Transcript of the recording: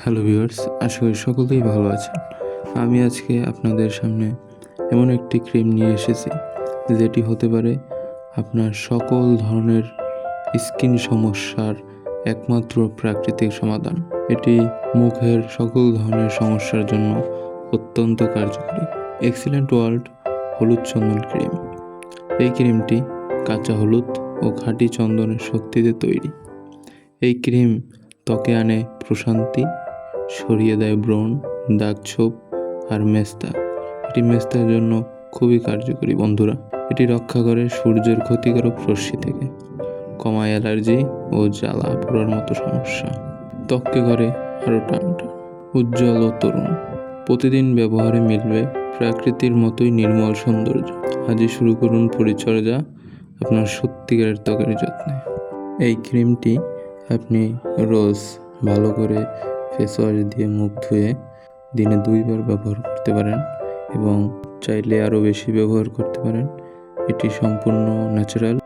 Hello viewers, আশা করি সকলেই ভালো আছেন। আমি আজকে আপনাদের সামনে এমন একটি ক্রিম নিয়ে এসেছি যেটি হতে পারে আপনার সকল ধরনের স্কিন সমস্যার একমাত্র প্রাকৃতিক সমাধান। এটি মুখের সকল ধরনের সমস্যার জন্য অত্যন্ত কার্যকরী। এক্সিলেন্ট ওয়ার্ল্ড হলুদ চন্দন ক্রিম। এই ক্রিমটি কাঁচা হলুদ ও খাঁটি চন্দনের শক্তিতে তৈরি। এই ক্রিম ত্বকে আনে প্রশান্তি, সরিয়ে দেয় ব্রণ, দাগ-ছোপ আর মেস্তা। এটি মেস্তার জন্য খুবই কার্যকরী বন্ধুরা। এটি রক্ষা করে সূর্যের ক্ষতিকারক রশ্মি থেকে, কমায় অ্যালার্জি ও জ্বালা পোড়ার মতো সমস্যা। ত্বককে করে আরও টানটান, উজ্জ্বল ও তরুণ। প্রতিদিন ব্যবহারে মিলবে প্রাকৃতির মতোই নির্মল সৌন্দর্য। আজই শুরু করুন পরিচর্যা আপনার সত্যিকারের ত্বকের যত্নে। এই ক্রিমটি আপনি রোজ ভালো করে ফেস ওয়াশ দিয়ে মুখ ধুয়ে দিনে 2 বার ব্যবহার করতে পারেন এবং চাইলে আরও বেশি ব্যবহার করতে পারেন। এটি সম্পূর্ণ ন্যাচারাল